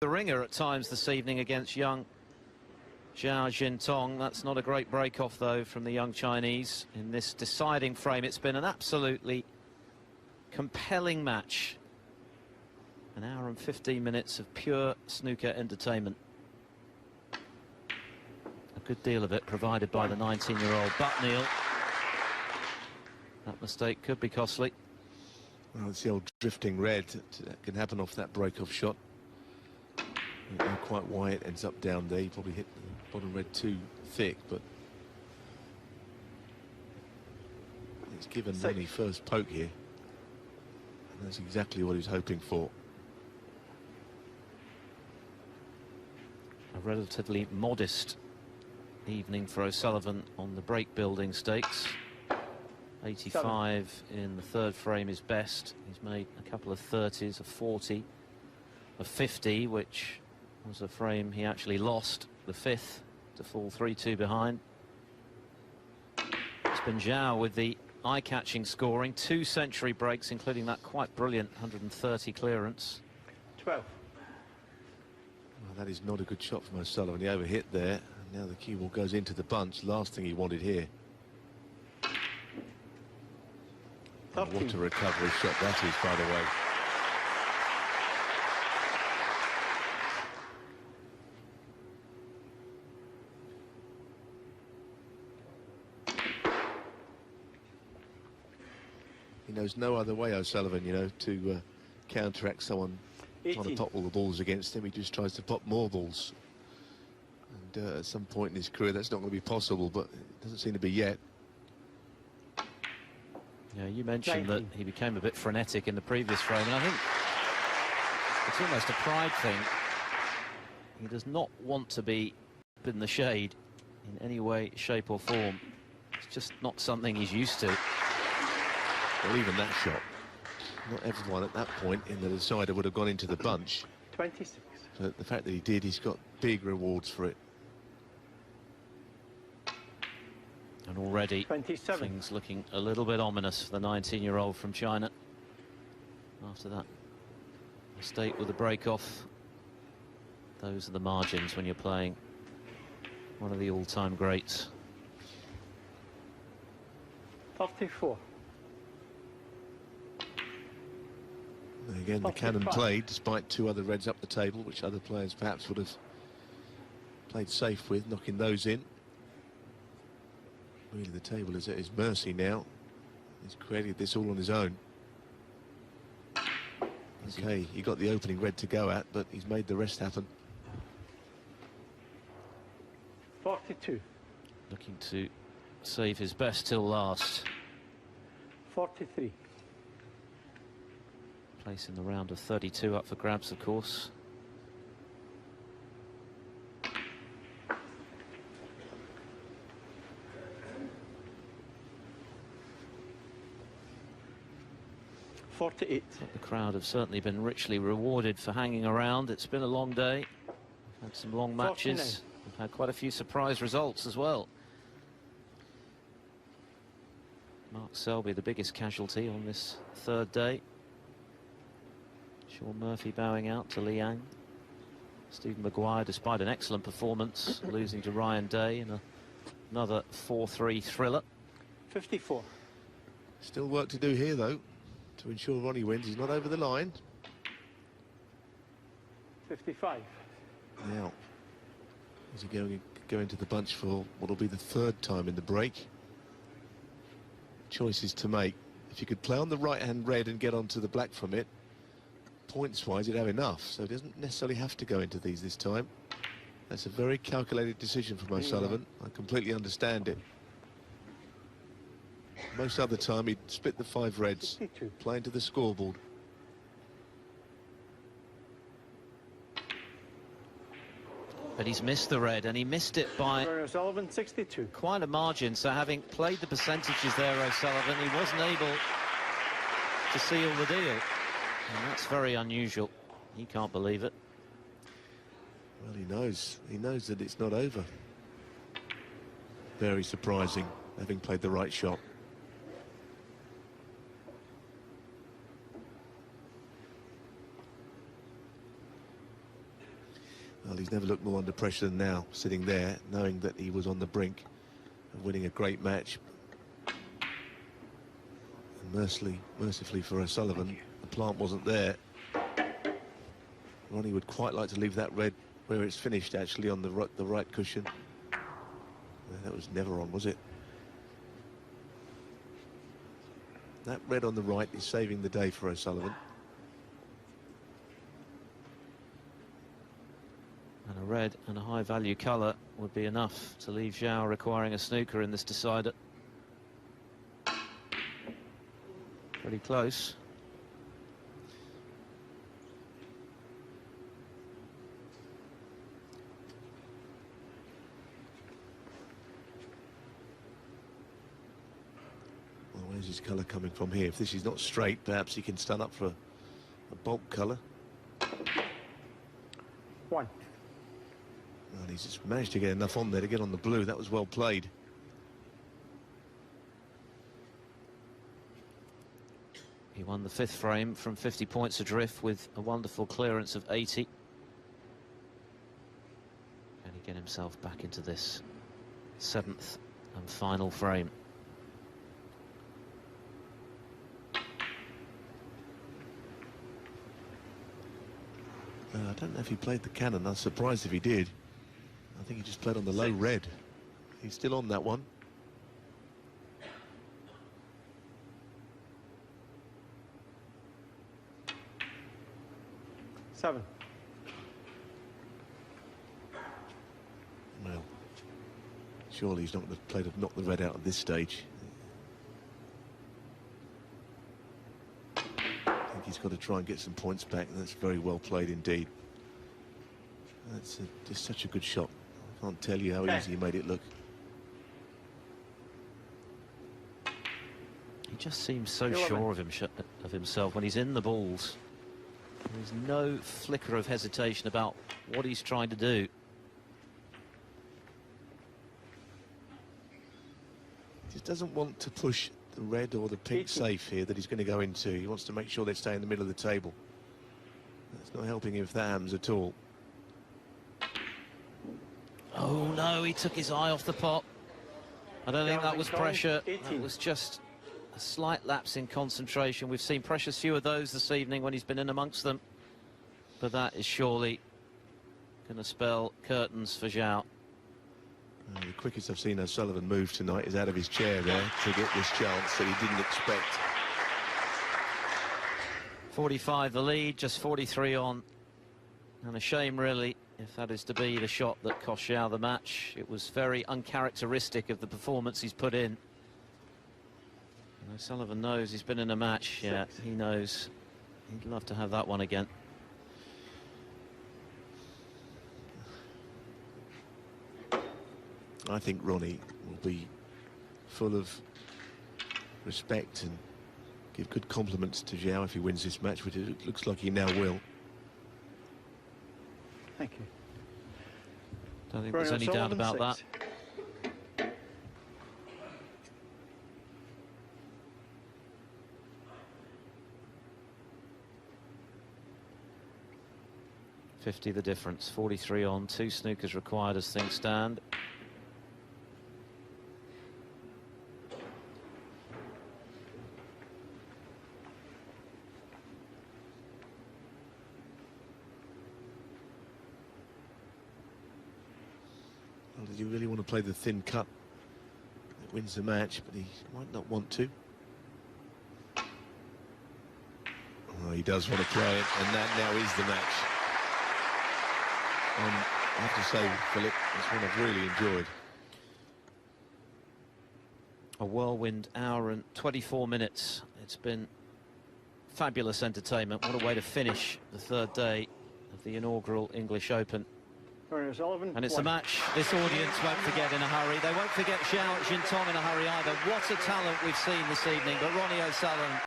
the ringer at times this evening against young Zhao Xintong. That's not a great break-off, though, from the young Chinese in this deciding frame. It's been an absolutely compelling match. An hour and 15 minutes of pure snooker entertainment. A good deal of it provided by the 19-year-old Neil. That mistake could be costly. Well, it's the old drifting red that can happen off that break-off shot. You don't know quite why it ends up down there. You probably hit the bottom red too thick, but it's given Ronnie first poke here. And that's exactly what he was hoping for. A relatively modest evening for O'Sullivan on the break building stakes. 85 in the third frame is best. He's made a couple of 30s, a 40, a 50, which was a frame he actually lost, the fifth, to fall 3-2 behind. It's been Zhao with the eye-catching scoring, 2 century breaks, including that quite brilliant 130 clearance. 12. Well, that is not a good shot from O'Sullivan. He overhit there, and now the cue ball goes into the bunch. Last thing he wanted here. What a recovery shot that is, by the way. He knows no other way, O'Sullivan, you know, to counteract someone 18. Trying to pop all the balls against him. He just tries to pop more balls. And at some point in his career, that's not going to be possible, but it doesn't seem to be yet. Yeah, you mentioned that he became a bit frenetic in the previous frame, and I think it's almost a pride thing. He does not want to be in the shade in any way, shape or form. It's just not something he's used to. Well, even that shot, not everyone at that point in the decider would have gone into the bunch. 26. But the fact that he did, he's got big rewards for it. And already 27. Things looking a little bit ominous for the 19-year-old from China. After that mistake with the break-off, those are the margins when you're playing one of the all-time greats. 34. And again, the cannon played, despite 2 other reds up the table, which other players perhaps would have played safe with, knocking those in. Really, the table is at his mercy now. He's created this all on his own. Okay, he got the opening red to go at, but he's made the rest happen. 42. Looking to save his best till last. 43. Place in the round of 32 up for grabs, of course. The crowd have certainly been richly rewarded for hanging around. It's been a long day. We've had some long matches. 49. We've had quite a few surprise results as well. Mark Selby, the biggest casualty on this third day. Sean Murphy bowing out to Liang. Stephen Maguire, despite an excellent performance, losing to Ryan Day in another 4-3 thriller. 54. Still work to do here, though, to ensure Ronnie wins. He's not over the line. 55. Now, is he going into the bunch for what will be the 3rd time in the break? Choices to make. If you could play on the right-hand red and get onto the black from it, points-wise, you'd have enough. So it doesn't necessarily have to go into these this time. That's a very calculated decision from O'Sullivan. I completely understand it. Most other time he'd split the 5 reds, 52. play into the scoreboard. But he's missed the red, and he missed it by O'Sullivan, 62. quite a margin. So having played the percentages there, O'Sullivan, he wasn't able to seal the deal. And that's very unusual. He can't believe it. Well, he knows. He knows that it's not over. Very surprising, having played the right shot. Well, he's never looked more under pressure than now, sitting there, knowing that he was on the brink of winning a great match. And mercifully for Sullivan, the plant wasn't there. Ronnie would quite like to leave that red where it's finished, actually, on the right cushion. That was never on, was it? That red on the right is saving the day for O'Sullivan. And a red and a high-value colour would be enough to leave Zhao requiring a snooker in this decider. Pretty close. Well, where's his colour coming from here? If this is not straight, perhaps he can stand up for a bulk colour. 1. And he's just managed to get enough on there to get on the blue. That was well played. He won the 5th frame from 50 points adrift with a wonderful clearance of 80. Can he get himself back into this 7th and final frame? I don't know if he played the cannon. I was surprised if he did. I think he just played on the low red. He's still on that one. Seven. Well, surely he's not going to play to knock the red out at this stage. I think he's got to try and get some points back, and that's very well played indeed. That's just such a good shot. I can't tell you how easy he made it look. He just seems so sure of himself when he's in the balls. There's no flicker of hesitation about what he's trying to do. He just doesn't want to push the red or the pink safe here that he's going to go into. He wants to make sure they stay in the middle of the table. That's not helping him if that happens at all. Oh no, he took his eye off the pot. I don't think that was pressure. That was just a slight lapse in concentration. We've seen precious few of those this evening when he's been in amongst them. But that is surely going to spell curtains for Zhao. The quickest I've seen O'Sullivan move tonight is out of his chair there to get this chance that he didn't expect. 45 the lead, just 43 on. And a shame, really, if that is to be the shot that cost Zhao the match. It was very uncharacteristic of the performance he's put in. And Sullivan knows he's been in a match. Yeah, he knows. He'd love to have that one again. I think Ronnie will be full of respect and give good compliments to Zhao if he wins this match, which it looks like he now will. Thank you. Don't think there's any doubt about that. $50 the difference, 43 on, 2 snookers required as things stand. Well, did you really want to play the thin cut that wins the match, but he might not want to. Oh, he does want to play it, and that now is the match. I have to say, Philip, it's one I've really enjoyed. A whirlwind hour and 24 minutes. It's been fabulous entertainment. What a way to finish the 3rd day of the inaugural English Open. Sullivan, And it's a match this audience won't forget in a hurry. They won't forget Zhao Xintong in a hurry either. What a talent we've seen this evening. But Ronnie O'Sullivan